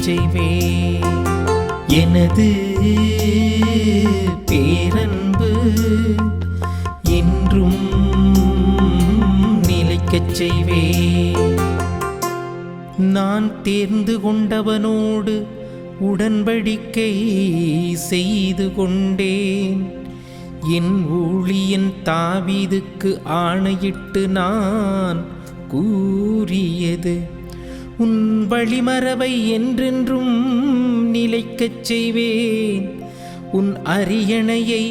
செய்வேன். எனது பேரன்பு என்றும் நிலைக்கச் செய்வேன். நான் தேர்ந்து கொண்டவனோடு உடன்படிக்கை செய்து கொண்டேன். என் ஊழியன் தாவீதுக்கு ஆணையிட்டு நான் கூறியது, உன் வழிமரபை என்றென்றும் நிலைக்கச் செய்வேன். உன் அரியணையை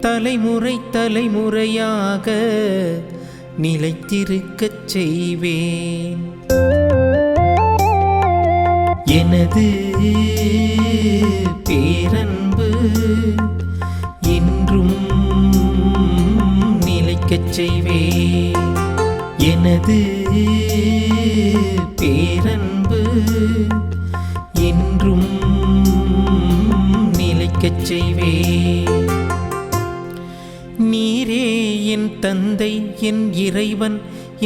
தலைமுறை தலைமுறையாக நிலைத்திருக்கச் செய்வேன். எனது பேரன்பு என்றும் நிலைக்கச் செய்வேன். எனது பேரன்பு என்றும் நிலைக்கச் செய்வேன். நீரே என் தந்தை, என் இறைவன்,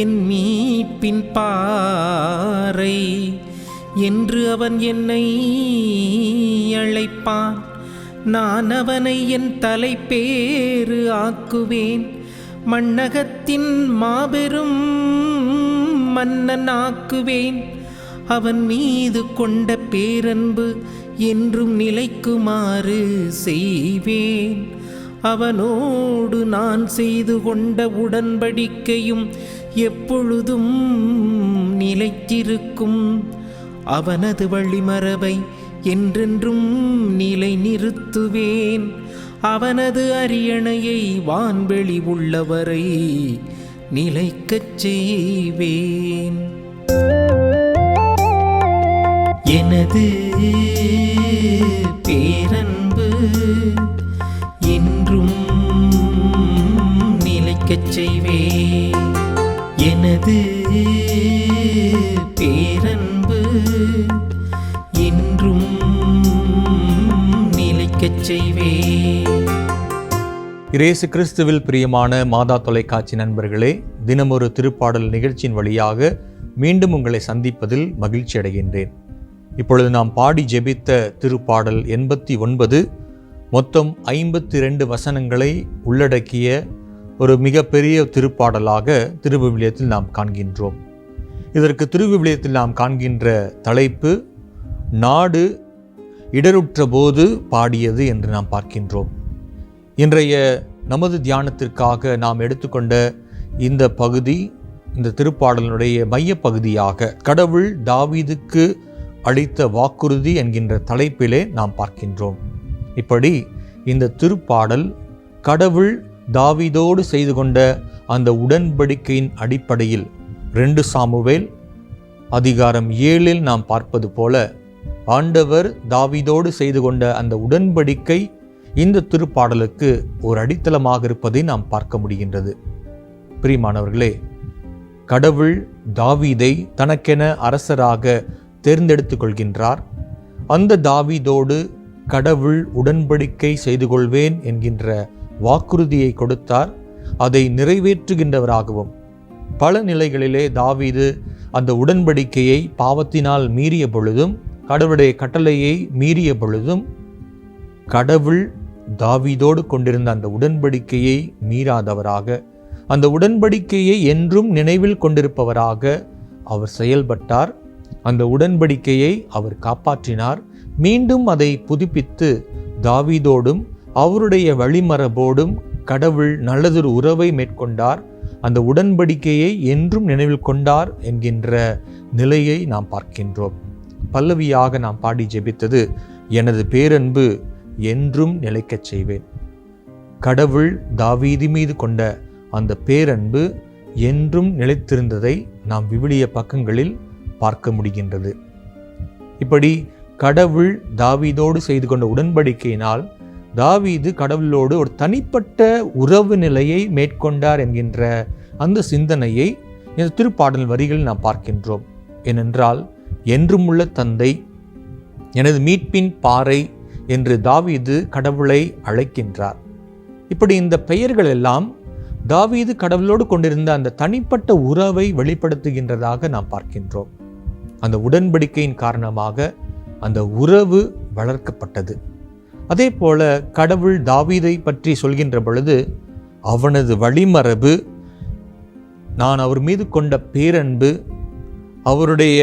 என் மீட்பின் பாறை என்று அவன் என்னை அழைப்பான். நான் அவனை என் தலைப்பேறு ஆக்குவேன். மண்ணகத்தின் மாபெரும் மன்னன் ஆக்குவேன். அவன் மீது கொண்ட பேரன்பு என்றும் நிலைக்குமாறு செய்வேன். அவனோடு நான் செய்து கொண்ட உடன்படிக்கையும் எப்பொழுதும் நிலைத்திருக்கும். அவனது வழிமரபை என்றென்றும் நிலை நிறுத்துவேன். அவனது அரியணையை வான்வெளி உள்ளவரை நிலைக்கச் செய்வேன். எனது பேரன்பு என்றும் நிலைக்கச் செய்வேன். எனது பேரன்பு என்றும் நிலைக்கச் செய்வேன். இயேசு கிறிஸ்துவில் பிரியமான மாதா தொலைக்காட்சி நண்பர்களே, தினமொரு திருப்பாடல் நிகழ்ச்சியின் வழியாக மீண்டும் உங்களை சந்திப்பதில் மகிழ்ச்சி அடைகின்றேன். இப்பொழுது நாம் பாடி ஜெபித்த திருப்பாடல் 89 மொத்தம் 52 வசனங்களை உள்ளடக்கிய ஒரு மிகப்பெரிய திருப்பாடலாக திருவிவிலியத்தில் நாம் காண்கின்றோம். இதற்கு திருவிவிலியத்தில் நாம் காண்கின்ற தலைப்பு நாடு இடருற்ற போது பாடியது என்று நாம் பார்க்கின்றோம். இன்றைய நமது தியானத்திற்காக நாம் எடுத்துக்கொண்ட இந்த பகுதி, இந்த திருப்பாடலினுடைய மைய பகுதியாக கடவுள் தாவீதுக்கு அளித்த வாக்குறுதி என்கின்ற தலைப்பிலே நாம் பார்க்கின்றோம். இப்படி இந்த திருப்பாடல் கடவுள் தாவீதோடு செய்து கொண்ட அந்த உடன்படிக்கையின் அடிப்படையில் 2 சாமுவேல் அதிகாரம் 7 நாம் பார்ப்பது போல ஆண்டவர் தாவீதோடு செய்து கொண்ட அந்த உடன்படிக்கை இந்த திருப்பாடலுக்கு ஒரு அடித்தளமாக இருப்பதை நாம் பார்க்க முடிகின்றது. பிரியமானவர்களே, கடவுள் தாவீதை தனக்கென அரசராக தேர்ந்தெடுத்துக் கொள்கின்றார். அந்த தாவீதோடு கடவுள் உடன்படிக்கை செய்து கொள்வேன் என்கின்ற வாக்குறுதியை கொடுத்தார். அதை நிறைவேற்றுகின்றவராகவும் பல நிலைகளிலே தாவீது அந்த உடன்படிக்கையை பாவத்தினால் மீறிய பொழுதும், கடவுளுடைய கட்டளையை மீறிய பொழுதும், கடவுள் தாவீதோடு கொண்டிருந்த அந்த உடன்படிக்கையை மீறாதவராக, அந்த உடன்படிக்கையை என்றும் நினைவில் கொண்டிருப்பவராக அவர் செயல்பட்டார். அந்த உடன்படிக்கையை அவர் காப்பாற்றினார். மீண்டும் அதை புதுப்பித்து தாவீதோடும் அவருடைய வழிமரபோடும் கடவுள் நல்லதொரு உறவை மேற்கொண்டார். அந்த உடன்படிக்கையை என்றும் நினைவில் கொண்டார் என்கின்ற நிலையை நாம் பார்க்கின்றோம். பல்லவியாக நாம் பாடி ஜெபித்தது, எனது பேரன்பு என்றும் நிலைக்கச் செய்வேன். கடவுள் தாவீது மீது கொண்ட அந்த பேரன்பு என்றும் நிலைத்திருந்ததை நாம் விவிலிய பக்கங்களில் பார்க்க முடிகின்றது. இப்படி கடவுள் தாவீதோடு செய்து கொண்ட உடன்படிக்கையினால் தாவீது கடவுளோடு ஒரு தனிப்பட்ட உறவு நிலையை மேற்கொண்டார் என்கின்ற அந்த சிந்தனையை இந்த திருப்பாடல் வரிகளில் நாம் பார்க்கின்றோம். ஏனென்றால் என்றும் உள்ள தந்தை, எனது மீட்பின் பாறை என்று தாவீது கடவுளை அழைக்கின்றார். இப்படி இந்த பெயர்கள் எல்லாம் தாவீது கடவுளோடு கொண்டிருந்த அந்த தனிப்பட்ட உறவை வெளிப்படுத்துகின்றதாக நாம் பார்க்கின்றோம். அந்த உடன்படிக்கையின் காரணமாக அந்த உறவு வளர்க்கப்பட்டது. அதே போல கடவுள் தாவீதை பற்றி சொல்கின்ற பொழுது, அவனது வழிமரபு, நான் அவர் மீது கொண்ட பேரன்பு, அவருடைய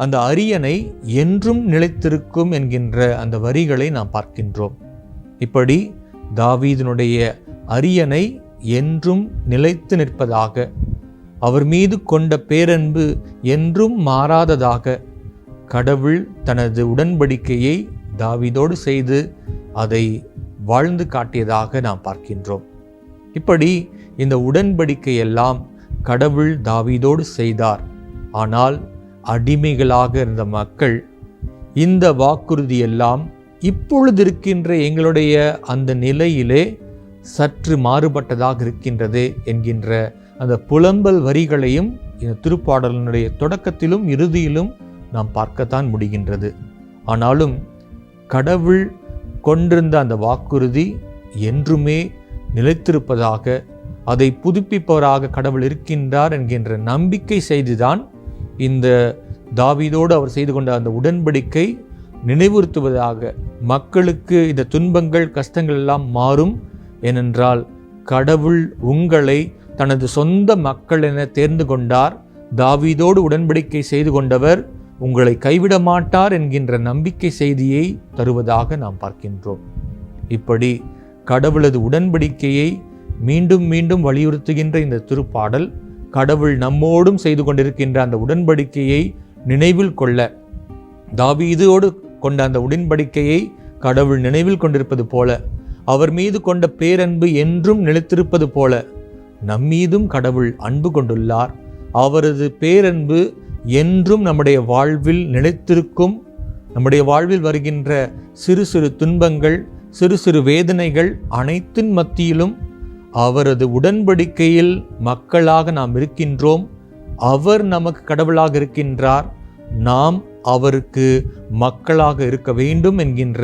அந்த அரியணை என்றும் நிலைத்திருக்கும் என்கின்ற அந்த வரிகளை நாம் பார்க்கின்றோம். இப்படி தாவீதினுடைய அரியணை என்றும் நிலைத்து நிற்பதாக, அவர் மீது கொண்ட பேரன்பு என்றும் மாறாததாக கடவுள் தனது உடன்படிக்கையை தாவீதோடு செய்து அதை வாழ்ந்து காட்டியதாக நாம் பார்க்கின்றோம். இப்படி இந்த உடன்படிக்கை எல்லாம் கடவுள் தாவீதோடு செய்தார். ஆனால் அடிமைகளாக இருந்த மக்கள் இந்த வாக்குறுதியெல்லாம் இப்பொழுது இருக்கின்ற எங்களுடைய அந்த நிலையிலே சற்று மாறுபட்டதாக இருக்கின்றது என்கின்ற அந்த புலம்பல் வரிகளையும் இந்த திருப்பாடலினுடைய தொடக்கத்திலும் இறுதியிலும் நாம் பார்க்கத்தான் முடிகின்றது. ஆனாலும் கடவுள் கொண்டிருந்த அந்த வாக்குறுதி என்றுமே நிலைத்திருப்பதாக, அதை புதுப்பிப்பவராக கடவுள் இருக்கின்றார் என்கின்ற நம்பிக்கை செய்துதான் இந்த தாவீதோடு அவர் செய்து கொண்ட அந்த உடன்படிக்கை நினைவுறுத்துவதாக, மக்களுக்கு இந்த துன்பங்கள் கஷ்டங்கள் எல்லாம் மாறும். ஏனென்றால் கடவுள் உங்களை தனது சொந்த மக்கள் என தேர்ந்து கொண்டார். தாவீதோடு உடன்படிக்கை செய்து கொண்டவர் உங்களை கைவிட மாட்டார் என்கின்ற நம்பிக்கை செய்தியை தருவதாக நாம் பார்க்கின்றோம். இப்படி கடவுளது உடன்படிக்கையை மீண்டும் மீண்டும் வலியுறுத்துகின்ற இந்த திருப்பாடல், கடவுள் நம்மோடும் செய்து கொண்டிருக்கின்ற அந்த உடன்படிக்கையை நினைவில் கொள்ள, தாவீதோடு கொண்ட அந்த உடன்படிக்கையை கடவுள் நினைவில் கொண்டிருப்பது போல, அவர் மீது கொண்ட பேரன்பு என்றும் நிலைத்திருப்பது போல நம்மீதும் கடவுள் அன்பு கொண்டுள்ளார். அவரது பேரன்பு என்றும் நம்முடைய வாழ்வில் நிலைத்திருக்கும். நம்முடைய வாழ்வில் வருகின்ற சிறு சிறு துன்பங்கள், சிறு சிறு வேதனைகள் அனைத்தின் மத்தியிலும் அவரது உடன்படிக்கையில் மக்களாக நாம் இருக்கின்றோம். அவர் நமக்கு கடவுளாக இருக்கின்றார், நாம் அவருக்கு மக்களாக இருக்க வேண்டும் என்கின்ற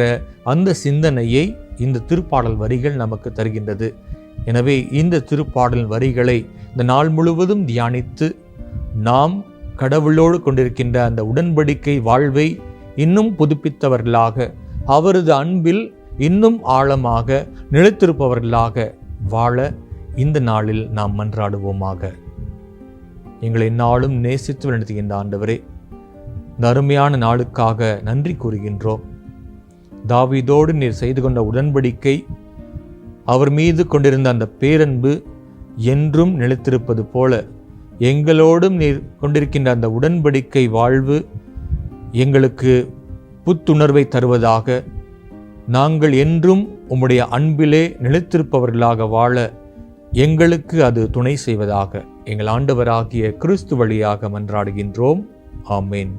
அந்த சிந்தனையை இந்த திருப்பாடல் வரிகள் நமக்கு தருகின்றது. எனவே இந்த திருப்பாடல் வரிகளை இந்த நாள் முழுவதும் தியானித்து நாம் கடவுளோடு கொண்டிருக்கின்ற அந்த உடன்படிக்கை வாழ்வை இன்னும் புதுப்பித்தவர்களாக, அவரது அன்பில் இன்னும் ஆழமாக நிலைத்திருப்பவர்களாக வாழ இந்த நாளில் நாம் மன்றாடுவோமாக. எங்களை நாளும் நேசித்து வழிநடத்துகின்ற ஆண்டவரே, இந்த அருமையான நாளுக்காக நன்றி கூறுகின்றோம். தாவீதோடு நீர் செய்து கொண்ட உடன்படிக்கை, அவர் மீது கொண்டிருந்த அந்த பேரன்பு என்றும் நிலைத்திருப்பது போல, எங்களோடும் நீர் கொண்டிருக்கின்ற அந்த உடன்படிக்கை வாழ்வு எங்களுக்கு புத்துணர்வை தருவதாக, நாங்கள் என்றும் உம்முடைய அன்பிலே நிலைத்திருப்பவர்களாக வாழ எங்களுக்கு அது துணை செய்வதாக எங்கள் ஆண்டவராகிய கிறிஸ்து வழியாக மன்றாடுகின்றோம். ஆமேன்.